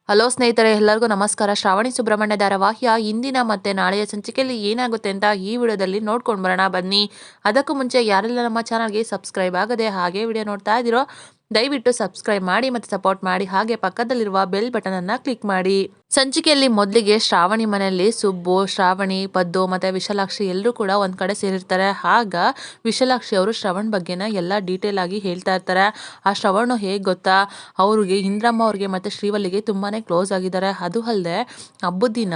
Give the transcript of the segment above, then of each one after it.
Hello ಸ್ನೇಹಿತರೆ, ಎಲ್ಲರಿಗೂ ನಮಸ್ಕಾರ. ಶ್ರಾವಣಿ ಸುಬ್ರಹ್ಮಣ್ಯ ಧಾರಾವಾಹಿಯ ಇಂದಿನ ಮತ್ತೆ ನಾಳೆಯ ಸಂಚಿಕೆಯಲ್ಲಿ ಏನಾಗುತ್ತೆ ಅಂತ ಈ ವಿಡಿಯೋದಲ್ಲಿ ನೋಡ್ಕೊಂಡು ಬರೋಣ ಬನ್ನಿ. ಅದಕ್ಕೂ ಮುಂಚೆ ಯಾರೆಲ್ಲ ನಮ್ಮ ಚಾನಲ್ಗೆ ಸಬ್ಸ್ಕ್ರೈಬ್ ಆಗದೆ ಹಾಗೆ ವಿಡಿಯೋ ನೋಡ್ತಾ ಇದ್ದೀರೋ ದಯವಿಟ್ಟು ಸಬ್ಸ್ಕ್ರೈಬ್ ಮಾಡಿ ಮತ್ತು ಸಪೋರ್ಟ್ ಮಾಡಿ, ಹಾಗೆ ಪಕ್ಕದಲ್ಲಿರುವ ಬೆಲ್ ಬಟನ್ ಅನ್ನ ಕ್ಲಿಕ್ ಮಾಡಿ. ಸಂಚಿಕೆಯಲ್ಲಿ ಮೊದಲಿಗೆ ಶ್ರಾವಣಿ ಮನೆಯಲ್ಲಿ ಸುಬ್ಬು, ಶ್ರಾವಣಿ, ಪದ್ದು ಮತ್ತೆ ವಿಶಾಲಾಕ್ಷಿ ಎಲ್ಲರೂ ಕೂಡ ಒಂದ್ ಕಡೆ ಸೇರಿರ್ತಾರೆ. ಆಗ ವಿಶಾಲಾಕ್ಷಿ ಅವರು ಶ್ರವಣ್ ಬಗ್ಗೆನ ಎಲ್ಲ ಡೀಟೇಲ್ ಆಗಿ ಹೇಳ್ತಾ ಇರ್ತಾರೆ. ಆ ಶ್ರವಣ್ ಹೇಗ್ ಗೊತ್ತಾ, ಅವ್ರಿಗೆ ಇಂದ್ರಮ್ಮ ಅವ್ರಿಗೆ ಮತ್ತೆ ಶ್ರೀವಲ್ಲಿಗೆ ತುಂಬಾನೇ ಕ್ಲೋಸ್ ಆಗಿದ್ದಾರೆ. ಅದು ಅಲ್ಲದೆ ಹಬ್ಬದ ದಿನ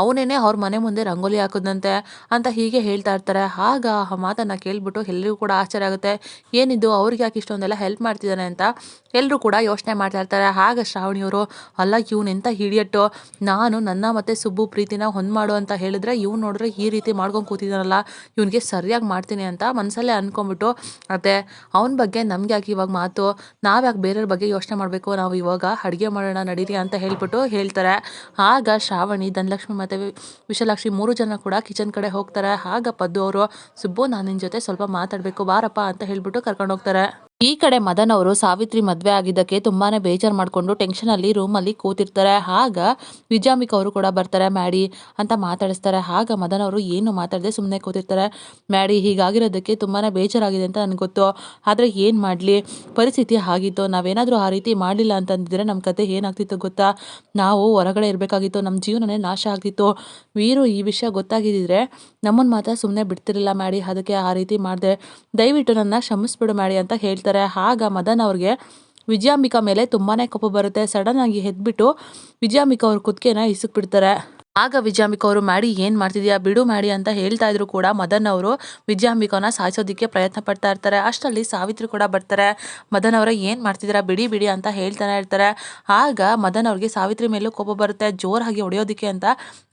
ಅವನೇನೆ ಅವ್ರ ಮನೆ ಮುಂದೆ ರಂಗೋಲಿ ಹಾಕುದಂತೆ ಅಂತ ಹೀಗೆ ಹೇಳ್ತಾ ಇರ್ತಾರೆ. ಆಗ ಆ ಮಾತನ್ನ ಕೇಳ್ಬಿಟ್ಟು ಎಲ್ಲರಿಗೂ ಕೂಡ ಆಶ್ಚರ್ಯ ಆಗುತ್ತೆ. ಏನಿದು, ಅವ್ರಿಗೆ ಯಾಕೆ ಇಷ್ಟೊಂದೆಲ್ಲ ಹೆಲ್ಪ್ ಮಾಡ್ತಿದ್ದಾನೆ ಅಂತ ಎಲ್ಲರೂ ಕೂಡ ಯೋಚನೆ ಮಾಡ್ತಾ ಇರ್ತಾರೆ. ಆಗ ಶ್ರಾವಣಿಯವರು, ಅಲ್ಲ ಎಂತ ಹಿಡಿಯಟ್ಟು, ನಾನು ನನ್ನ ಮತ್ತೆ ಸುಬ್ಬು ಪ್ರೀತಿನ ಹೊಂದ್ ಮಾಡು ಅಂತ ಹೇಳಿದ್ರೆ ಇವ್ನು ನೋಡಿದ್ರೆ ಈ ರೀತಿ ಮಾಡ್ಕೊಂಡು ಕೂತಿದ್ದಾನಲ್ಲ, ಇವನಿಗೆ ಸರಿಯಾಗಿ ಮಾಡ್ತೀನಿ ಅಂತ ಮನಸ್ಸಲ್ಲೇ ಅನ್ಕೊಂಡ್ಬಿಟ್ಟು, ಅತ್ತೆ ಅವನ ಬಗ್ಗೆ ನಮ್ಗೆ ಯಾಕೆ ಇವಾಗ ಮಾತು, ನಾವ್ಯಾಕೆ ಬೇರೆಯವ್ರ ಬಗ್ಗೆ ಯೋಚನೆ ಮಾಡಬೇಕು, ನಾವು ಇವಾಗ ಅಡುಗೆ ಮಾಡೋಣ ನಡೀರಿ ಅಂತ ಹೇಳ್ಬಿಟ್ಟು ಹೇಳ್ತಾರೆ. ಆಗ ಶ್ರಾವಣಿ, ಧನಲಕ್ಷ್ಮಿ ಮತ್ತೆ ವಿಶಾಲಾಕ್ಷಿ ಮೂರು ಜನ ಕೂಡ ಕಿಚನ್ ಕಡೆ ಹೋಗ್ತಾರೆ. ಆಗ ಪದ್ದು ಅವರು, ಸುಬ್ಬು ನಾನು ನಿನ್ನ ಜೊತೆ ಸ್ವಲ್ಪ ಮಾತಾಡಬೇಕು ಬಾರಪ್ಪ ಅಂತ ಹೇಳ್ಬಿಟ್ಟು ಕರ್ಕೊಂಡು ಹೋಗ್ತಾರೆ. ಈ ಕಡೆ ಮದನ್ ಅವರು ಸಾವಿತ್ರಿ ಮದ್ವೆ ಆಗಿದ್ದಕ್ಕೆ ತುಂಬಾನೇ ಬೇಜಾರು ಮಾಡ್ಕೊಂಡು ಟೆನ್ಷನ್ ಅಲ್ಲಿ ರೂಮ್ ಅಲ್ಲಿ ಕೂತಿರ್ತಾರೆ. ಆಗ ವಿಜಾಂಬಿಕಾ ಅವರು ಕೂಡ ಬರ್ತಾರೆ. ಮ್ಯಾಡಿ ಅಂತ ಮಾತಾಡಿಸ್ತಾರೆ. ಆಗ ಮದನ್ ಅವರು ಏನು ಮಾತಾಡದೆ ಸುಮ್ಮನೆ ಕೂತಿರ್ತಾರೆ. ಮ್ಯಾಡಿ, ಹೀಗಾಗಿರೋದಕ್ಕೆ ತುಂಬಾನೇ ಬೇಜಾರಾಗಿದೆ ಅಂತ ನನಗೆ ಗೊತ್ತು, ಆದ್ರೆ ಏನ್ ಮಾಡ್ಲಿ, ಪರಿಸ್ಥಿತಿ ಆಗಿತ್ತು. ನಾವೇನಾದ್ರೂ ಆ ರೀತಿ ಮಾಡಲಿಲ್ಲ ಅಂತಂದಿದ್ರೆ ನಮ್ಮ ಕತೆ ಏನಾಗ್ತಿತ್ತು ಗೊತ್ತಾ, ನಾವು ಹೊರಗಡೆ ಇರಬೇಕಾಗಿತ್ತು, ನಮ್ಮ ಜೀವನನೇ ನಾಶ ಆಗ್ತಿತ್ತು. ವೀರು ಈ ವಿಷಯ ಗೊತ್ತಾಗಿದ್ದಿದ್ರೆ ನಮ್ಮನ್ನ ಮಾತ್ರ ಸುಮ್ಮನೆ ಬಿಡ್ತಿರ್ಲಿಲ್ಲ ಮ್ಯಾಡಿ, ಅದಕ್ಕೆ ಆ ರೀತಿ ಮಾಡಿದೆ, ದಯವಿಟ್ಟು ನನ್ನ ಕ್ಷಮಿಸ್ಬಿಡು ಮ್ಯಾಡಿ ಅಂತ ಹೇಳ್ತಾರೆ. ಆಗ ಮದನ್ ಅವ್ರಿಗೆ ವಿಜಯಾಂಬಿಕಾ ಮೇಲೆ ತುಂಬಾನೇ ಕೋಪ ಬರುತ್ತೆ. ಸಡನ್ ಆಗಿ ಎದ್ಬಿಟ್ಟು ವಿಜಯಾಂಬಿಕಾ ಅವ್ರ ಕುತ್ತಿಗೆನ ಇಸುಕ್ ಬಿಡ್ತಾರೆ. ಆಗ ವಿಜಯಾಂಬಿಕಾ ಅವರು, ಮ್ಯಾಡಿ ಏನ್ ಮಾಡ್ತಿದ್ಯಾ, ಬಿಡು ಮ್ಯಾಡಿ ಅಂತ ಹೇಳ್ತಾ ಇದ್ರು ಕೂಡ ಮದನ್ ಅವರು ವಿಜಯಾಂಬಿಕಾನ ಸಾಯಿಸೋದಿಕ್ಕೆ ಪ್ರಯತ್ನ ಪಡ್ತಾ ಇರ್ತಾರೆ. ಅಷ್ಟರಲ್ಲಿ ಸಾವಿತ್ರಿ ಕೂಡ ಬರ್ತಾರೆ. ಮದನ್ ಅವರ ಏನ್ ಮಾಡ್ತಿದ್ದೀರಾ, ಬಿಡಿ ಬಿಡಿ ಅಂತ ಹೇಳ್ತಾನೆ ಇರ್ತಾರೆ. ಆಗ ಮದನ್ ಅವ್ರಿಗೆ ಸಾವಿತ್ರಿ ಮೇಲೂ ಕೋಪ ಬರುತ್ತೆ. ಜೋರಾಗಿ ಹೊಡೆಯೋದಿಕ್ಕೆ ಅಂತ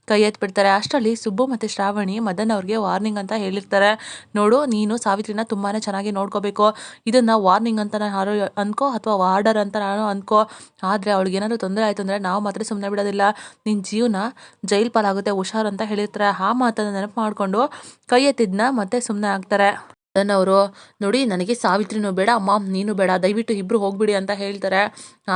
ಕೈ ಎತ್ಬಿಡ್ತಾರೆ. ಅಷ್ಟರಲ್ಲಿ ಸುಬ್ಬು ಮತ್ತೆ ಶ್ರಾವಣಿ ಮದನ್ ಅವ್ರಿಗೆ ವಾರ್ನಿಂಗ್ ಅಂತ ಹೇಳಿರ್ತಾರೆ. ನೋಡು, ನೀನು ಸಾವಿತ್ರಿನ ತುಂಬಾನೇ ಚೆನ್ನಾಗಿ ನೋಡ್ಕೋಬೇಕು, ಇದನ್ನ ವಾರ್ನಿಂಗ್ ಅಂತ ನಾನು ಅನ್ಕೋ ಅಥವಾ ವಾರ್ಡರ್ ಅಂತ ನಾನು ಅನ್ಕೋ, ಆದ್ರೆ ಅವಳಿಗೆ ಏನಾದ್ರು ತೊಂದರೆ ಆಯ್ತು ಅಂದ್ರೆ ನಾವು ಮಾತ್ರ ಸುಮ್ಮನೆ ಬಿಡೋದಿಲ್ಲ, ನಿನ್ ಜೀವನ ಜೈಲ್ ಪಾಲಾಗುತ್ತೆ, ಹುಷಾರ್ ಅಂತ ಹೇಳಿರ್ತಾರೆ. ಆ ಮಾತನ್ನ ನೆನಪು ಮಾಡ್ಕೊಂಡು ಕೈ ಎತ್ತಿದ್ನ ಮತ್ತೆ ಸುಮ್ಮನೆ ಆಗ್ತಾರೆ. ಅವರು, ನೋಡಿ ನನಗೆ ಸಾವಿತ್ರಿನೂ ಬೇಡ, ಅಮ್ಮ ನೀನು ಬೇಡ, ದಯವಿಟ್ಟು ಇಬ್ರು ಹೋಗ್ಬಿಡಿ ಅಂತ ಹೇಳ್ತಾರೆ.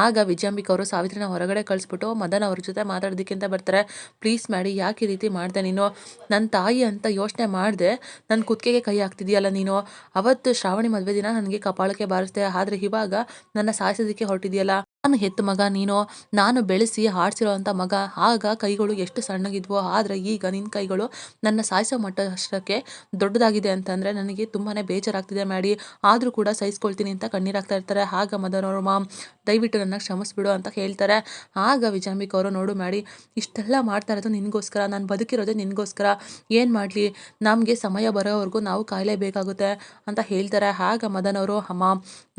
ಆಗ ವಿಜಯಾಂಬಿಕಾ ಅವರು ಸಾವಿತ್ರಿನ ಹೊರಗಡೆ ಕಳಿಸ್ಬಿಟ್ಟು ಮದನ್ ಅವ್ರ ಜೊತೆ ಮಾತಾಡೋದಕ್ಕೆ ಅಂತ ಬರ್ತಾರೆ. ಪ್ಲೀಸ್ ಮಾಡಿ, ಯಾಕೆ ಈ ರೀತಿ ಮಾಡ್ದೆ ನೀನು, ನನ್ನ ತಾಯಿ ಅಂತ ಯೋಚನೆ ಮಾಡಿದೆ ನನ್ನ ಕುತ್ತಿಗೆಗೆ ಕೈ ಹಾಕ್ತಿದೆಯಲ್ಲ ನೀನು, ಅವತ್ತು ಶ್ರಾವಣಿ ಮದುವೆ ದಿನ ನನಗೆ ಕಪಾಳಕ್ಕೆ ಬಾರಿಸ್ದೆ, ಆದ್ರೆ ಇವಾಗ ನನ್ನ ಸಾಯಿಸೋದಕ್ಕೆ ಹೊರಟಿದೆಯಲ್ಲ, ನಾನು ಹೆತ್ತ ಮಗ ನೀನು, ನಾನು ಬೆಳೆಸಿ ಹಾಡ್ಸಿರೋ ಅಂತ ಮಗ, ಆಗ ಕೈಗಳು ಎಷ್ಟು ಸಣ್ಣಗಿದ್ವು, ಆದ್ರೆ ಈಗ ನಿನ್ನ ಕೈಗಳು ನನ್ನ ಸಾಯಿಸೋ ಮಟ್ಟಕ್ಕೆ ದೊಡ್ಡದಾಗಿದೆ ಅಂತಂದ್ರೆ ನನಗೆ ತುಂಬಾನೇ ಬೇಜಾರಾಗ್ತಿದೆ ಮ್ಯಾಡಿ, ಆದ್ರೂ ಕೂಡ ಸಹಿಸ್ಕೊಳ್ತೀನಿ ಅಂತ ಕಣ್ಣೀರಾಗ್ತಾ ಇರ್ತಾರೆ. ಆಗ ಮದನ್ ಅವರು, ಮಾಮ್ ದಯವಿಟ್ಟು ನನ್ನ ಕ್ಷಮಿಸ್ಬಿಡು ಅಂತ ಹೇಳ್ತಾರೆ. ಆಗ ವಿಜಯಾಂಬಿಕಾ ಅವರು, ನೋಡು ಮ್ಯಾಡಿ, ಇಷ್ಟೆಲ್ಲ ಮಾಡ್ತಾ ಇರೋದು ನಿನ್ಗೋಸ್ಕರ, ನಾನು ಬದುಕಿರೋದೇ ನಿನ್ಗೋಸ್ಕರ, ಏನ್ ಮಾಡ್ಲಿ, ನಮ್ಗೆ ಸಮಯ ಬರೋವರೆಗೂ ನಾವು ಕಾಯಲೇಬೇಕಾಗುತ್ತೆ ಅಂತ ಹೇಳ್ತಾರೆ. ಆಗ ಮದನ್ ಅವರು, ಅಮ್ಮ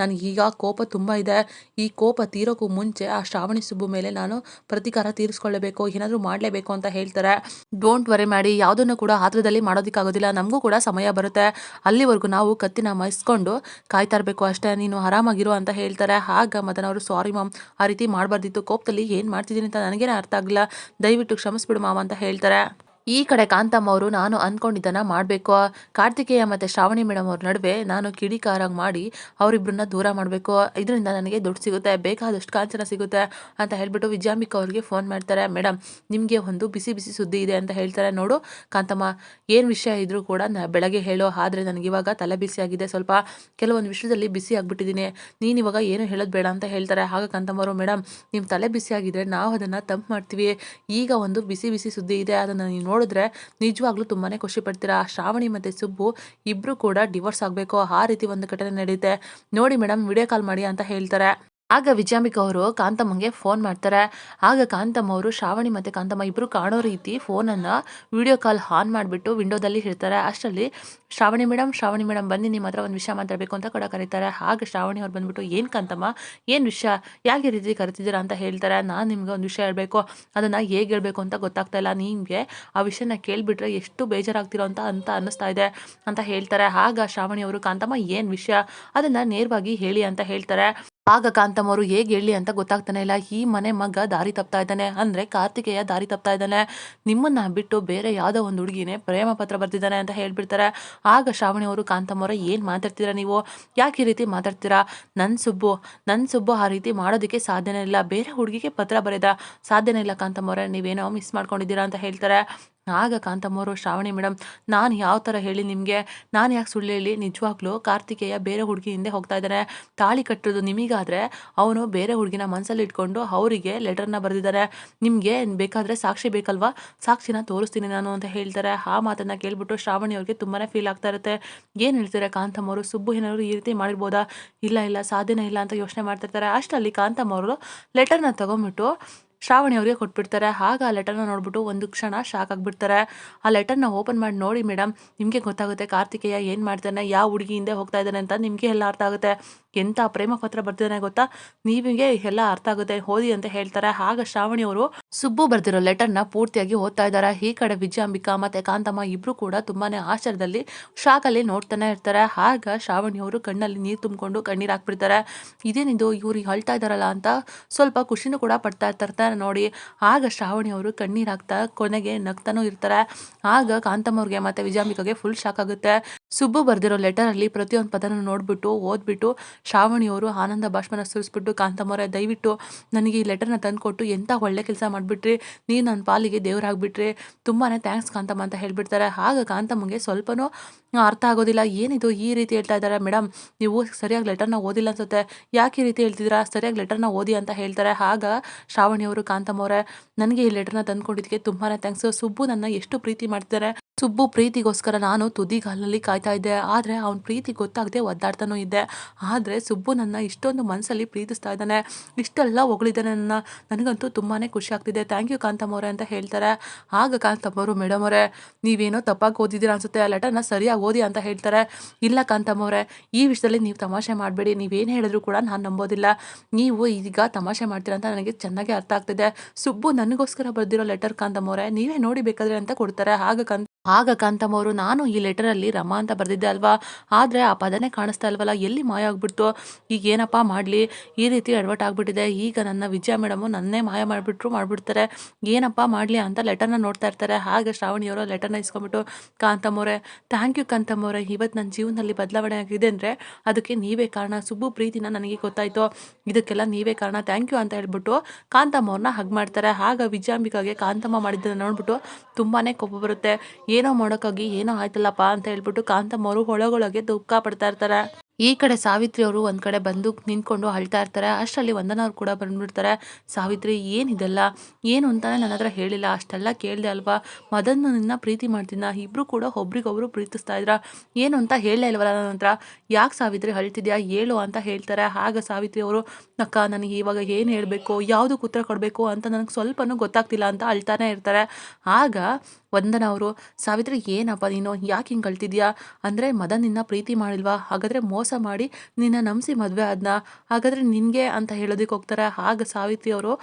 ನನಗೆ ಈಗ ಕೋಪ ತುಂಬಾ ಇದೆ, ಈ ಕೋಪ ತೀರೋಕ್ಕೂ ಮುಂಚೆ ಆ ಶ್ರಾವಣಿ ಸುಬ್ಬು ಮೇಲೆ ನಾನು ಪ್ರತಿಕಾರ ತೀರಿಸ್ಕೊಳ್ಳೇಬೇಕು, ಏನಾದರೂ ಮಾಡಲೇಬೇಕು ಅಂತ ಹೇಳ್ತಾರೆ. ಡೋಂಟ್ ವರಿ ಮಾಡಿ, ಯಾವುದನ್ನು ಕೂಡ ಆತ್ರದಲ್ಲಿ ಮಾಡೋದಕ್ಕಾಗೋದಿಲ್ಲ, ನಮಗೂ ಕೂಡ ಸಮಯ ಬರುತ್ತೆ, ಅಲ್ಲಿವರೆಗೂ ನಾವು ಕತ್ತಿನ ಮೈಸ್ಕೊಂಡು ಕಾಯ್ತಾ ಇರಬೇಕು ಅಷ್ಟೇ, ನೀನು ಆರಾಮಾಗಿರು ಅಂತ ಹೇಳ್ತಾರೆ. ಆಗ ಮದನ್ ಅವರು, ಸಾರಿ ಮಾಮ್, ಆ ರೀತಿ ಮಾಡಬಾರ್ದಿತ್ತು, ಕೋಪದಲ್ಲಿ ಏನು ಮಾಡ್ತಿದ್ದೀನಿ ಅಂತ ನನಗೇನೆ ಅರ್ಥ ಆಗಿಲ್ಲ, ದಯವಿಟ್ಟು ಕ್ಷಮಿಸ್ಬಿಡು ಮಾಮ್ ಅಂತ ಹೇಳ್ತಾರೆ. ಈ ಕಡೆ ಕಾಂತಮ್ಮ ಅವರು, ನಾನು ಅನ್ಕೊಂಡಿದ್ದನ್ನ ಮಾಡಬೇಕು, ಕಾರ್ತಿಕೇಯ ಮತ್ತೆ ಶ್ರಾವಣಿ ಮೇಡಮ್ ಅವ್ರ ನಡುವೆ ನಾನು ಕಿಡಿಕಾರಾಗಿ ಮಾಡಿ ಅವರಿಬ್ಬರನ್ನ ದೂರ ಮಾಡಬೇಕು, ಇದರಿಂದ ನನಗೆ ದುಡ್ಡು ಸಿಗುತ್ತೆ, ಬೇಕಾದಷ್ಟು ಕಾಂಚನ ಸಿಗುತ್ತೆ ಅಂತ ಹೇಳ್ಬಿಟ್ಟು ವಿಜಯಾಂಬಿಕಾ ಅವ್ರಿಗೆ ಫೋನ್ ಮಾಡ್ತಾರೆ. ಮೇಡಮ್ ನಿಮಗೆ ಒಂದು ಬಿಸಿ ಬಿಸಿ ಸುದ್ದಿ ಇದೆ ಅಂತ ಹೇಳ್ತಾರೆ. ನೋಡು ಕಾಂತಮ್ಮ, ಏನು ವಿಷಯ ಇದ್ರೂ ಕೂಡ ಬೆಳಗ್ಗೆ ಹೇಳೋ, ಆದರೆ ನನಗೆ ಇವಾಗ ತಲೆ ಬಿಸಿ ಆಗಿದೆ, ಸ್ವಲ್ಪ ಕೆಲವೊಂದು ವಿಷಯದಲ್ಲಿ ಬಿಸಿ ಆಗ್ಬಿಟ್ಟಿದ್ದೀನಿ, ನೀನು ಇವಾಗ ಏನು ಹೇಳೋದು ಬೇಡ ಅಂತ ಹೇಳ್ತಾರೆ. ಆಗ ಕಾಂತಮ್ಮ ಅವರು, ಮೇಡಮ್ ನಿಮ್ಮ ತಲೆ ಬಿಸಿ ಆಗಿದ್ರೆ ನಾವು ಅದನ್ನು ತಂಪು ಮಾಡ್ತೀವಿ, ಈಗ ಒಂದು ಬಿಸಿ ಬಿಸಿ ಸುದ್ದಿ ಇದೆ, ಅದನ್ನು ನೀವು ನೋಡಿದ್ರೆ ನಿಜವಾಗ್ಲೂ ತುಂಬಾನೇ ಖುಷಿ ಪಡ್ತೀರಾ, ಶ್ರಾವಣಿ ಮತ್ತೆ ಸುಬ್ಬು ಇಬ್ರು ಕೂಡ ಡಿವೋರ್ಸ್ ಆಗಬೇಕು, ಆ ರೀತಿ ಒಂದು ಘಟನೆ ನಡೆಯುತ್ತೆ, ನೋಡಿ ಮೇಡಮ್ ವಿಡಿಯೋ ಕಾಲ್ ಮಾಡಿ ಅಂತ ಹೇಳ್ತಾರೆ. ಆಗ ವಿಜಯಾಂಬಿಕಾ ಅವರು ಕಾಂತಮ್ಮಂಗೆ ಫೋನ್ ಮಾಡ್ತಾರೆ. ಆಗ ಕಾಂತಮ್ಮ ಅವರು ಶ್ರಾವಣಿ ಮತ್ತೆ ಕಾಂತಮ್ಮ ಇಬ್ರು ಕಾಣೋ ರೀತಿ ಫೋನನ್ನ ವಿಡಿಯೋ ಕಾಲ್ ಆನ್ ಮಾಡಿಬಿಟ್ಟು ವಿಂಡೋದಲ್ಲಿ ಇರ್ತಾರೆ. ಅಷ್ಟರಲ್ಲಿ ಶ್ರಾವಣಿ ಮೇಡಮ್ ಬನ್ನಿ, ನಿಮ್ಮ ಹತ್ರ ಒಂದು ವಿಷಯ ಮಾತಾಡಬೇಕು ಅಂತ ಕೂಡ ಕರೀತಾರೆ. ಆಗ ಶ್ರಾವಣಿ ಅವ್ರು ಬಂದ್ಬಿಟ್ಟು, ಏನು ಕಾಂತಮ್ಮ, ಏನು ವಿಷಯ, ಯಾಕೆ ಈ ರೀತಿ ಕರಿತಿದ್ದೀರಾ ಅಂತ ಹೇಳ್ತಾರೆ. ನಾನು ನಿಮ್ಗೆ ಒಂದು ವಿಷಯ ಹೇಳಬೇಕು, ಅದನ್ನು ಹೇಗೆ ಹೇಳಬೇಕು ಅಂತ ಗೊತ್ತಾಗ್ತಾ ಇಲ್ಲ, ನಿಮಗೆ ಆ ವಿಷಯನ ಕೇಳಿಬಿಟ್ರೆ ಎಷ್ಟು ಬೇಜಾರಾಗ್ತಿರೋ ಅಂತ ಅನ್ನಿಸ್ತಾ ಇದೆ ಅಂತ ಹೇಳ್ತಾರೆ. ಆಗ ಶ್ರಾವಣಿ ಅವರು, ಕಾಂತಮ್ಮ ಏನು ವಿಷಯ, ಅದನ್ನು ನೇರವಾಗಿ ಹೇಳಿ ಅಂತ ಹೇಳ್ತಾರೆ. ಆಗ ಕಾಂತಮ್ಮ ಅವರು ಹೇಗೆ ಹೇಳಿ ಅಂತ ಗೊತ್ತಾಗ್ತಾನೆ ಇಲ್ಲ. ಈ ಮನೆ ಮಗ ದಾರಿ ತಪ್ತಾ ಇದ್ದಾನೆ, ಅಂದ್ರೆ ಕಾರ್ತಿಕೇಯ ದಾರಿ ತಪ್ತಾ ಇದ್ದಾನೆ. ನಿಮ್ಮನ್ನ ಬಿಟ್ಟು ಬೇರೆ ಯಾವುದೋ ಒಂದು ಹುಡುಗಿನೇ ಪ್ರೇಮ ಪತ್ರ ಬರ್ತಿದ್ದಾನೆ ಅಂತ ಹೇಳ್ಬಿಡ್ತಾರೆ. ಆಗ ಶ್ರಾವಣಿ ಅವರು ಕಾಂತಮ್ಮ ಅವರ ಏನು ಮಾತಾಡ್ತೀರಾ ನೀವು, ಯಾಕೆ ಈ ರೀತಿ ಮಾತಾಡ್ತೀರಾ? ನನ್ನ ಸುಬ್ಬು ಆ ರೀತಿ ಮಾಡೋದಕ್ಕೆ ಸಾಧ್ಯನೇ ಇಲ್ಲ. ಬೇರೆ ಹುಡುಗಿಗೆ ಪತ್ರ ಬರೆದ ಸಾಧ್ಯನೇ ಇಲ್ಲ ಕಾಂತಮ್ಮ ಅವರೇ, ನೀವೇನೋ ಮಿಸ್ ಮಾಡ್ಕೊಂಡಿದ್ದೀರಾ ಅಂತ ಹೇಳ್ತಾರೆ. ಆಗ ಕಾಂತಮ್ಮ ಅವರು, ಶ್ರಾವಣಿ ಮೇಡಮ್, ನಾನು ಯಾವ ಥರ ಹೇಳಿ ನಿಮಗೆ, ನಾನು ಯಾಕೆ ಸುಳ್ಳು ಹೇಳಿ? ನಿಜವಾಗ್ಲೂ ಕಾರ್ತಿಕೇಯ ಬೇರೆ ಹುಡುಗಿ ಹಿಂದೆ ಹೋಗ್ತಾ ಇದ್ದಾನೆ. ತಾಳಿ ಕಟ್ಟೋದು ನಿಮಗಾದ್ರೆ ಅವನು ಬೇರೆ ಹುಡುಗಿನ ಮನಸ್ಸಲ್ಲಿ ಇಟ್ಕೊಂಡು ಅವರಿಗೆ ಲೆಟರ್ನ ಬರೆದಿದ್ದಾರೆ. ನಿಮಗೆ ಬೇಕಾದರೆ ಸಾಕ್ಷಿ ಬೇಕಲ್ವಾ, ಸಾಕ್ಷಿನ ತೋರಿಸ್ತೀನಿ ನಾನು ಅಂತ ಹೇಳ್ತಾರೆ. ಆ ಮಾತನ್ನು ಕೇಳ್ಬಿಟ್ಟು ಶ್ರಾವಣಿ ಅವ್ರಿಗೆ ತುಂಬಾ ಫೀಲ್ ಆಗ್ತಾ ಇರುತ್ತೆ. ಏನು ಹೇಳ್ತಾರೆ ಕಾಂತಮ್ಮ ಅವರು, ಸುಬ್ಬು ಏನಾದ್ರು ಈ ರೀತಿ ಮಾಡಿರ್ಬೋದಾ? ಇಲ್ಲ ಇಲ್ಲ, ಸಾಧ್ಯನೇ ಇಲ್ಲ ಅಂತ ಯೋಚನೆ ಮಾಡ್ತಿರ್ತಾರೆ. ಅಷ್ಟರಲ್ಲಿ ಕಾಂತಮ್ಮ ಅವರು ಲೆಟರ್ನ ತಗೊಂಡ್ಬಿಟ್ಟು ಶ್ರಾವಣಿ ಅವರಿಗೆ ಕೊಟ್ಬಿಡ್ತಾರೆ. ಆಗ ಆ ಲೆಟರ್ನ ನೋಡ್ಬಿಟ್ಟು ಒಂದು ಕ್ಷಣ ಶಾಕ್ ಆಗಿಬಿಡ್ತಾರೆ. ಆ ಲೆಟರ್ನ ಓಪನ್ ಮಾಡಿ ನೋಡಿ ಮೇಡಮ್, ನಿಮಗೆ ಗೊತ್ತಾಗುತ್ತೆ ಕಾರ್ತಿಕೇಯ ಏನು ಮಾಡ್ತಾನೆ, ಯಾವ ಹುಡುಗಿ ಹಿಂದೆ ಹೋಗ್ತಾ ಇದ್ದಾನೆ ಅಂತ ನಿಮಗೆ ಎಲ್ಲ ಅರ್ಥ ಆಗುತ್ತೆ. ಎಂಥ ಪ್ರೇಮ ಪತ್ರ ಬರ್ತಿದ್ದಾನೆ ಗೊತ್ತಾ, ನಿಮಗೆ ಎಲ್ಲ ಅರ್ಥ ಆಗುತ್ತೆ, ಓದಿ ಅಂತ ಹೇಳ್ತಾರೆ. ಆಗ ಶ್ರಾವಣಿ ಅವರು ಸುಬ್ಬು ಬರ್ದಿರೋ ಲೆಟರ್ನ ಪೂರ್ತಿಯಾಗಿ ಓದ್ತಾ ಇದ್ದಾರೆ. ಈ ಕಡೆ ವಿಜಯಾಂಬಿಕಾ ಮತ್ತೆ ಕಾಂತಮ್ಮ ಇಬ್ರು ಕೂಡ ತುಂಬಾನೇ ಆಶ್ಚರ್ಯದಲ್ಲಿ ಶಾಕಲ್ಲಿ ನೋಡ್ತಾನೆ ಇರ್ತಾರೆ. ಆಗ ಶ್ರಾವಣಿ ಅವರು ಕಣ್ಣಲ್ಲಿ ನೀರು ತುಂಬಿಕೊಂಡು ಕಣ್ಣೀರು ಹಾಕ್ಬಿಡ್ತಾರೆ. ಇದೇನಿದು ಇವ್ರು ಅಳ್ತಾ ಇದ್ದಾರಲ್ಲ ಅಂತ ಸ್ವಲ್ಪ ಖುಷಿನೂ ಕೂಡ ಪಡ್ತಾ ಇರ್ತಾರೆ ನೋಡಿ. ಆಗ ಶ್ರಾವಣಿ ಅವರು ಕಣ್ಣೀರು ಹಾಕ್ತಾ ಕೊನೆಗೆ ನಗ್ತಾನೂ ಇರ್ತಾರೆ. ಆಗ ಕಾಂತಮ್ಮ ಅವ್ರಿಗೆ ಮತ್ತೆ ವಿಜಯಾಂಬಿಕಾಗೆ ಫುಲ್ ಶಾಕ್ ಆಗುತ್ತೆ. ಸುಬ್ಬು ಬರ್ದಿರೋ ಲೆಟರಲ್ಲಿ ಪ್ರತಿಯೊಂದು ಪದನ ನೋಡ್ಬಿಟ್ಟು ಓದ್ಬಿಟ್ಟು ಶ್ರಾವಣಿ ಅವರು ಆನಂದ ಭಾಷ್ಮನ ಸುರಿಸ್ಬಿಟ್ಟು, ಕಾಂತಮ್ಮವರೇ ದಯವಿಟ್ಟು ನನಗೆ ಈ ಲೆಟರ್ನ ತಂದುಕೊಟ್ಟು ಎಂಥ ಒಳ್ಳೆ ಕೆಲಸ ಮಾಡಿಬಿಟ್ರಿ, ನೀವು ನನ್ನ ಪಾಲಿಗೆ ದೇವರಾಗ್ಬಿಟ್ರಿ, ತುಂಬಾ ಥ್ಯಾಂಕ್ಸ್ ಕಾಂತಮ್ಮ ಅಂತ ಹೇಳ್ಬಿಡ್ತಾರೆ. ಆಗ ಕಾಂತಮ್ಮಗೆ ಸ್ವಲ್ಪನೂ ಅರ್ಥ ಆಗೋದಿಲ್ಲ. ಏನಿದು ಈ ರೀತಿ ಹೇಳ್ತಾ ಇದ್ದಾರೆ ಮೇಡಮ್, ನೀವು ಸರಿಯಾಗಿ ಲೆಟರ್ನ ಓದಿಲ್ಲ ಅನ್ಸುತ್ತೆ, ಯಾಕೆ ಈ ರೀತಿ ಹೇಳ್ತಿದ್ದೀರಾ, ಸರಿಯಾಗಿ ಲೆಟರ್ನ ಓದಿ ಅಂತ ಹೇಳ್ತಾರೆ. ಆಗ ಶ್ರಾವಣಿ ಅವರು, ಕಾಂತಮ್ಮವರೇ ನನಗೆ ಈ ಲೆಟರ್ನ ತಂದುಕೊಟ್ಟಿದ್ದಕ್ಕೆ ತುಂಬಾ ಥ್ಯಾಂಕ್ಸ್. ಸುಬ್ಬು ನನ್ನ ಎಷ್ಟು ಪ್ರೀತಿ ಮಾಡ್ತಿದ್ದಾರೆ, ಸುಬ್ಬು ಪ್ರೀತಿಗೋಸ್ಕರ ನಾನು ತುದಿಗಾಲಲ್ಲಿ ಕಾಯ್ತಾ ಇದ್ದೆ, ಆದರೆ ಅವ್ನ ಪ್ರೀತಿ ಗೊತ್ತಾಗದೆ ಒದ್ದಾಡ್ತಾನೂ ಇದ್ದೆ. ಆದರೆ ಸುಬ್ಬು ನನ್ನ ಇಷ್ಟೊಂದು ಮನಸ್ಸಲ್ಲಿ ಪ್ರೀತಿಸ್ತಾ ಇದ್ದಾನೆ, ಇಷ್ಟೆಲ್ಲ ಹೊಗಳಿದ್ದಾನೆ ನನಗಂತೂ ತುಂಬಾ ಖುಷಿ ಆಗ್ತಿದೆ. ಥ್ಯಾಂಕ್ ಯು ಕಾಂತಮ್ಮವ್ರೆ ಅಂತ ಹೇಳ್ತಾರೆ. ಆಗ ಕಾಂತಮ್ಮವರು, ಮೇಡಮ್ ಅವರೇ ನೀವೇನೋ ತಪ್ಪಾಗಿ ಓದಿದ್ದೀರಾ ಅನ್ಸುತ್ತೆ, ಆ ಲೆಟರ್ನ ಸರಿಯಾಗಿ ಓದಿ ಅಂತ ಹೇಳ್ತಾರೆ. ಇಲ್ಲ ಕಾಂತಮ್ಮವ್ರೆ, ಈ ವಿಷಯದಲ್ಲಿ ನೀವು ತಮಾಷೆ ಮಾಡಬೇಡಿ, ನೀವೇನು ಹೇಳಿದ್ರು ಕೂಡ ನಾನು ನಂಬೋದಿಲ್ಲ. ನೀವು ಈಗ ತಮಾಷೆ ಮಾಡ್ತೀರಾ ಅಂತ ನನಗೆ ಚೆನ್ನಾಗಿ ಅರ್ಥ ಆಗ್ತಿದೆ. ಸುಬ್ಬು ನನಗೋಸ್ಕರ ಬರೆದಿರೋ ಲೆಟರ್ ಕಾಂತಮ್ಮವ್ರೆ, ನೀವೇ ನೋಡಿ ಬೇಕಾದ್ರೆ ಅಂತ ಕೊಡ್ತಾರೆ. ಆಗ ಕಾಂತಮ್ಮ ಅವರು, ನಾನು ಈ ಲೆಟರಲ್ಲಿ ರಮಾ ಅಂತ ಬರೆದಿದ್ದೆ ಅಲ್ವಾ, ಆದರೆ ಆ ಪದನೇ ಕಾಣಿಸ್ತಾ ಇಲ್ವಲ್ಲ, ಎಲ್ಲಿ ಮಾಯ ಆಗ್ಬಿಡ್ತು, ಈಗ ಏನಪ್ಪ ಮಾಡಲಿ, ಈ ರೀತಿ ಎಡವಟ್ ಆಗ್ಬಿಟ್ಟಿದೆ, ಈಗ ನನ್ನ ವಿಜಯ ಮೇಡಮು ನನ್ನೇ ಮಾಯ ಮಾಡಿಬಿಡ್ತಾರೆ, ಏನಪ್ಪ ಮಾಡಲಿ ಅಂತ ಲೆಟರ್ನ ನೋಡ್ತಾ ಇರ್ತಾರೆ. ಆಗ ಶ್ರಾವಣಿಯವರು ಲೆಟರ್ನ ಇಸ್ಕೊಂಡ್ಬಿಟ್ಟು, ಕಾಂತಮ್ಮವ್ರೆ ಥ್ಯಾಂಕ್ ಯು ಕಾಂತಮ್ಮವ್ರೆ, ಇವತ್ತು ನನ್ನ ಜೀವನದಲ್ಲಿ ಬದಲಾವಣೆ ಆಗಿದೆ ಅಂದರೆ ಅದಕ್ಕೆ ನೀವೇ ಕಾರಣ, ಸುಬ್ಬು ಪ್ರೀತಿನ ನನಗೆ ಗೊತ್ತಾಯಿತು, ಇದಕ್ಕೆಲ್ಲ ನೀವೇ ಕಾರಣ, ಥ್ಯಾಂಕ್ ಯು ಅಂತ ಹೇಳ್ಬಿಟ್ಟು ಕಾಂತಮ್ಮವ್ರನ್ನ ಹಗ್ ಮಾಡ್ತಾರೆ. ಆಗ ವಿಜಯಾಂಬಿಕಾಗೆ ಕಾಂತಮ್ಮ ಮಾಡಿದ್ದನ್ನು ನೋಡ್ಬಿಟ್ಟು ತುಂಬಾ ಕೋಪ ಬರುತ್ತೆ. ಏನೋ ಮಾಡೋಕ್ಕಾಗಿ ಏನೋ ಆಯ್ತಲ್ಲಪ್ಪ ಅಂತ ಹೇಳ್ಬಿಟ್ಟು ಕಾಂತಮ್ಮ ಅವರು ಒಳಗೊಳಗೆ ದುಃಖ ಪಡ್ತಾ ಇರ್ತಾರೆ. ಈ ಕಡೆ ಸಾವಿತ್ರಿ ಅವರು ಒಂದ್ ಕಡೆ ಬಂದು ನಿಂತ್ಕೊಂಡು ಅಳ್ತಾ ಇರ್ತಾರೆ. ಅಷ್ಟರಲ್ಲಿ ವಂದನಾ ಅವ್ರು ಕೂಡ ಬಂದ್ಬಿಡ್ತಾರೆ. ಸಾವಿತ್ರಿ ಏನಿದೆಲ್ಲ, ಏನು ಅಂತಾನೆ ನನ್ನ ಹತ್ರ ಹೇಳಿಲ್ಲ, ಅಷ್ಟೆಲ್ಲ ಕೇಳಿದೆ ಅಲ್ವಾ, ಮದನ್ ನಿನ್ನ ಪ್ರೀತಿ ಮಾಡ್ತಿದ್ದ, ಇಬ್ರು ಕೂಡ ಒಬ್ರಿಗೊಬ್ರು ಪ್ರೀತಿಸ್ತಾ ಇದ್ರ, ಏನು ಅಂತ ಹೇಳಲೇ ಇಲ್ವಲ್ಲ ನನ್ನ ಹತ್ರ, ಯಾಕೆ ಸಾವಿತ್ರಿ ಅಳ್ತಿದ್ಯಾ ಹೇಳು ಅಂತ ಹೇಳ್ತಾರೆ. ಆಗ ಸಾವಿತ್ರಿ ಅವರು, ಅಕ್ಕ ನನಗೆ ಇವಾಗ ಏನು ಹೇಳಬೇಕು, ಯಾವುದಕ್ಕೆ ಉತ್ತರ ಕೊಡಬೇಕು ಅಂತ ನನಗೆ ಸ್ವಲ್ಪನೂ ಗೊತ್ತಾಗ್ತಿಲ್ಲ ಅಂತ ಅಳ್ತಾನೆ ಇರ್ತಾರೆ. ಆಗ ವಂದನಾ ಅವರು, ಸಾವಿತ್ರಿ ಏನಪ್ಪ ನೀನು ಯಾಕೆ ಹಿಂಗೆ ಕಳ್ತಿದ್ಯಾ, ಅಂದರೆ ಮದನ್ ನಿನ್ನ ಪ್ರೀತಿ ಮಾಡಿಲ್ವಾ, ಹಾಗಾದರೆ ಮೋಸ ಮಾಡಿ ನಿನ್ನ ನಂಬಿಸಿ ಮದುವೆ ಆದ್ನ, ಹಾಗಾದರೆ ನಿನಗೆ ಅಂತ ಹೇಳೋದಕ್ಕೆ ಹೋಗ್ತಾರೆ. ಆಗ ಸಾವಿತ್ರಿ ಅವರು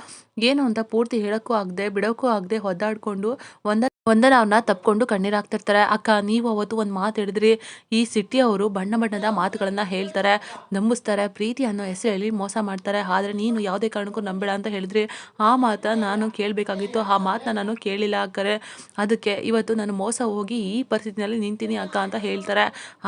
ಏನು ಅಂತ ಪೂರ್ತಿ ಹೇಳೋಕ್ಕೂ ಆಗದೆ ಬಿಡೋಕ್ಕೂ ಆಗದೆ ಒದ್ದಾಡಿಕೊಂಡು ವಂದನಾ ಅವ್ರನ್ನ ತಪ್ಕೊಂಡು ಕಣ್ಣೀರು ಹಾಕ್ತಿರ್ತಾರೆ. ಅಕ್ಕ ನೀವು ಅವತ್ತು ಒಂದು ಮಾತು ಹೇಳಿದ್ರಿ, ಈ ಸಿಟಿಯವರು ಬಣ್ಣ ಬಣ್ಣದ ಮಾತುಗಳನ್ನು ಹೇಳ್ತಾರೆ, ನಂಬಿಸ್ತಾರೆ, ಪ್ರೀತಿ ಅನ್ನೋ ಹೆಸರಲ್ಲಿ ಮೋಸ ಮಾಡ್ತಾರೆ, ಆದರೆ ನೀನು ಯಾವುದೇ ಕಾರಣಕ್ಕೂ ನಂಬೇಡ ಅಂತ ಹೇಳಿದ್ರಿ, ಆ ಮಾತನ್ನ ನಾನು ಕೇಳಬೇಕಾಗಿತ್ತು, ಆ ಮಾತನ್ನ ನಾನು ಕೇಳಿಲ್ಲ ಅಕ್ಕರೆ, ಅದಕ್ಕೆ ಇವತ್ತು ನಾನು ಮೋಸ ಹೋಗಿ ಈ ಪರಿಸ್ಥಿತಿನಲ್ಲಿ ನಿಂತೀನಿ ಅಕ್ಕ ಅಂತ ಹೇಳ್ತಾರೆ.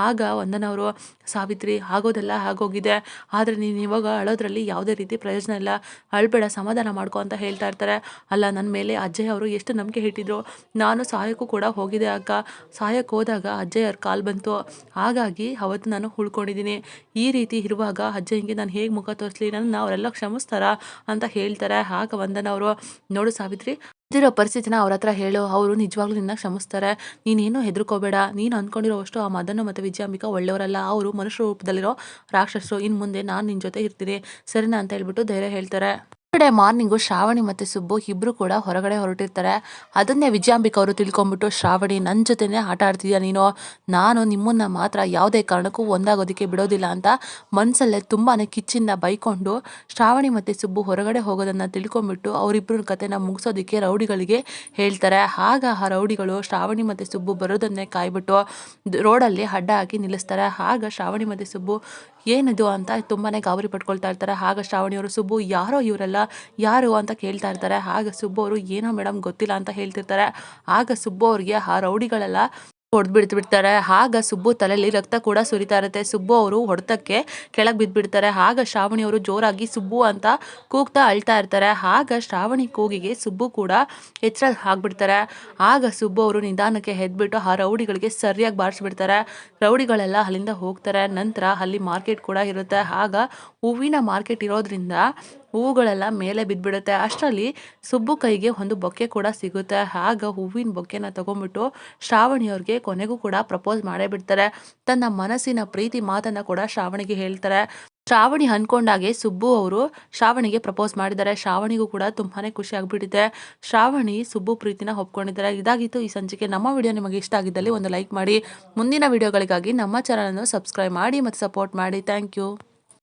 ಆಗ ವಂದನವರು, ಸಾವಿತ್ರಿ ಆಗೋದೆಲ್ಲ ಆಗೋಗಿದೆ, ಆದರೆ ನೀನು ಇವಾಗ ಅಳೋದ್ರಲ್ಲಿ ಯಾವುದೇ ರೀತಿ ಪ್ರಯೋಜನ ಇಲ್ಲ, ಅಳ್ಬೇಡ, ಸಮಾಧಾನ ಮಾಡ್ಕೊ ಅಂತ ಹೇಳ್ತಾ ಇರ್ತಾರೆ. ಅಲ್ಲ, ನನ್ನ ಮೇಲೆ ಅಜ್ಜಯ್ಯ ಅವರು ಎಷ್ಟು ನಂಬಿಕೆ ಇಟ್ಟಿದ್ರು, ನಾನು ಸಾಯಕ್ಕೂ ಕೂಡ ಹೋಗಿದೆ ಅಕ್ಕ, ಸಾಯಕ್ಕೆ ಹೋದಾಗ ಅಜ್ಜಯ್ಯರ ಕಾಲ್ ಬಂತು, ಹಾಗಾಗಿ ಅವತ್ತು ನಾನು ಉಳ್ಕೊಂಡಿದ್ದೀನಿ, ಈ ರೀತಿ ಇರುವಾಗ ಅಜ್ಜಯ್ಯಂಗೆ ನಾನು ಹೇಗೆ ಮುಖ ತೋರಿಸ್ಲಿ, ನನ್ನ ಅವರೆಲ್ಲ ಕ್ಷಮಿಸ್ತಾರ ಅಂತ ಹೇಳ್ತಾರೆ. ಆಗ ವಂದನವರು, ನೋಡು ಸಾವಿತ್ರಿ ಇರೋ ಪರಿಸ್ಥಿತಿನ ಅವ್ರ ಹತ್ರ ಹೇಳು, ಅವರು ನಿಜವಾಗ್ಲೂ ನಿನ್ನ ಕ್ಷಮಿಸ್ತಾರೆ, ನೀನೇನು ಹೆದರ್ಕೋಬೇಡ, ನೀನು ಅಂದ್ಕೊಂಡಿರೋವಷ್ಟು ಆ ಮದನ ಮತ್ತು ವಿಜಯಾಂಬಿಕಾ ಒಳ್ಳೆಯವರಲ್ಲ, ಅವರು ಮನುಷ್ಯ ರೂಪದಲ್ಲಿರೋ ರಾಕ್ಷಸರು, ಇನ್ನು ಮುಂದೆ ನಾನು ನಿನ್ನ ಜೊತೆ ಇರ್ತೀನಿ ಸರಿನಾ ಅಂತ ಹೇಳ್ಬಿಟ್ಟು ಧೈರ್ಯ ಹೇಳ್ತಾರೆ. ಕಡೆ ಮಾರ್ನಿಂಗು ಶ್ರಾವಣಿ ಮತ್ತು ಸುಬ್ಬು ಇಬ್ರು ಕೂಡ ಹೊರಗಡೆ ಹೊರಟಿರ್ತಾರೆ. ಅದನ್ನೇ ವಿಜಯಾಂಬಿಕಾ ಅವರು ತಿಳ್ಕೊಂಬಿಟ್ಟು, ಶ್ರಾವಣಿ ನನ್ನ ಜೊತೆನೇ ಆಟ ಆಡ್ತಿದ್ಯಾ ನೀನು, ನಾನು ನಿಮ್ಮನ್ನ ಮಾತ್ರ ಯಾವುದೇ ಕಾರಣಕ್ಕೂ ಒಂದಾಗೋದಕ್ಕೆ ಬಿಡೋದಿಲ್ಲ ಅಂತ ಮನಸ್ಸಲ್ಲೇ ತುಂಬಾ ಕಿಚ್ಚಿಂದ ಬೈಕೊಂಡು ಶ್ರಾವಣಿ ಮತ್ತು ಸುಬ್ಬು ಹೊರಗಡೆ ಹೋಗೋದನ್ನು ತಿಳ್ಕೊಂಬಿಟ್ಟು ಅವರಿಬ್ಬರ ಕತೆನ ಮುಗಿಸೋದಕ್ಕೆ ರೌಡಿಗಳಿಗೆ ಹೇಳ್ತಾರೆ. ಆಗ ಆ ರೌಡಿಗಳು ಶ್ರಾವಣಿ ಮತ್ತು ಸುಬ್ಬು ಬರೋದನ್ನೇ ಕಾಯ್ಬಿಟ್ಟು ರೋಡಲ್ಲಿ ಅಡ್ಡ ಹಾಕಿ ನಿಲ್ಲಿಸ್ತಾರೆ. ಆಗ ಶ್ರಾವಣಿ ಮತ್ತು ಸುಬ್ಬು, ಏನಿದು ಅಂತ ತುಂಬಾ ಗಾಬರಿ ಪಡ್ಕೊಳ್ತಾ ಇರ್ತಾರೆ. ಆಗ ಶ್ರಾವಣಿಯವರು ಸುಬ್ಬು ಯಾರೋ ಇವರೆಲ್ಲ ಯಾರು ಅಂತ ಕೇಳ್ತಾ ಇರ್ತಾರೆ. ಆಗ ಸುಬ್ಬು ಅವರು ಏನೋ ಮೇಡಮ್ ಗೊತ್ತಿಲ್ಲ ಅಂತ ಹೇಳ್ತಿರ್ತಾರೆ. ಆಗ ಸುಬ್ಬು ಅವ್ರಿಗೆ ಆ ರೌಡಿಗಳೆಲ್ಲ ಹೊಡೆದ್ಬಿಡ್ತಾರೆ. ಆಗ ಸುಬ್ಬು ತಲೆಯಲ್ಲಿ ರಕ್ತ ಕೂಡ ಸುರಿತಾ ಇರುತ್ತೆ. ಸುಬ್ಬು ಅವರು ಹೊಡೆತಕ್ಕೆ ಕೆಳಗೆ ಬಿದ್ದುಬಿಡ್ತಾರೆ. ಆಗ ಶ್ರಾವಣಿ ಅವರು ಜೋರಾಗಿ ಸುಬ್ಬು ಅಂತ ಕೂಗ್ತಾ ಅಳ್ತಾ ಇರ್ತಾರೆ. ಆಗ ಶ್ರಾವಣಿ ಕೂಗಿಗೆ ಸುಬ್ಬು ಕೂಡ ಎಚ್ಚರ ಆಗ್ಬಿಡ್ತಾರೆ. ಆಗ ಸುಬ್ಬು ಅವರು ನಿಧಾನಕ್ಕೆ ಎದ್ಬಿಟ್ಟು ಆ ರೌಡಿಗಳಿಗೆ ಸರಿಯಾಗಿ ಬಾರಿಸ್ಬಿಡ್ತಾರೆ. ರೌಡಿಗಳೆಲ್ಲ ಅಲ್ಲಿಂದ ಹೋಗ್ತಾರೆ. ನಂತರ ಅಲ್ಲಿ ಮಾರ್ಕೆಟ್ ಕೂಡ ಇರುತ್ತೆ. ಆಗ ಹೂವಿನ ಮಾರ್ಕೆಟ್ ಇರೋದ್ರಿಂದ ಹೂವುಗಳೆಲ್ಲ ಮೇಲೆ ಬಿದ್ದುಬಿಡುತ್ತೆ. ಅಷ್ಟರಲ್ಲಿ ಸುಬ್ಬು ಕೈಗೆ ಒಂದು ಬೊಕ್ಕೆ ಕೂಡ ಸಿಗುತ್ತೆ. ಆಗ ಹೂವಿನ ಬೊಕ್ಕೆನ ತಗೊಂಡ್ಬಿಟ್ಟು ಶ್ರಾವಣಿಯವ್ರಿಗೆ ಕೊನೆಗೂ ಕೂಡ ಪ್ರಪೋಸ್ ಮಾಡೇ ಬಿಡ್ತಾರೆ. ತನ್ನ ಮನಸ್ಸಿನ ಪ್ರೀತಿ ಮಾತನ್ನ ಕೂಡ ಶ್ರಾವಣಿಗೆ ಹೇಳ್ತಾರೆ. ಶ್ರಾವಣಿ ಅನ್ಕೊಂಡಾಗೆ ಸುಬ್ಬು ಅವರು ಶ್ರಾವಣಿಗೆ ಪ್ರಪೋಸ್ ಮಾಡಿದ್ದಾರೆ. ಶ್ರಾವಣಿಗೂ ಕೂಡ ತುಂಬಾನೇ ಖುಷಿ ಆಗ್ಬಿಟ್ಟಿದೆ. ಶ್ರಾವಣಿ ಸುಬ್ಬು ಪ್ರೀತಿನ ಒಪ್ಕೊಂಡಿದ್ದಾರೆ. ಇದಾಗಿತ್ತು ಈ ಸಂಚಿಕೆ. ನಮ್ಮ ವಿಡಿಯೋ ನಿಮಗೆ ಇಷ್ಟ ಆಗಿದ್ದಲ್ಲಿ ಒಂದು ಲೈಕ್ ಮಾಡಿ. ಮುಂದಿನ ವಿಡಿಯೋಗಳಿಗಾಗಿ ನಮ್ಮ ಚಾನಲನ್ನು ಸಬ್ಸ್ಕ್ರೈಬ್ ಮಾಡಿ ಮತ್ತು ಸಪೋರ್ಟ್ ಮಾಡಿ. Thank you.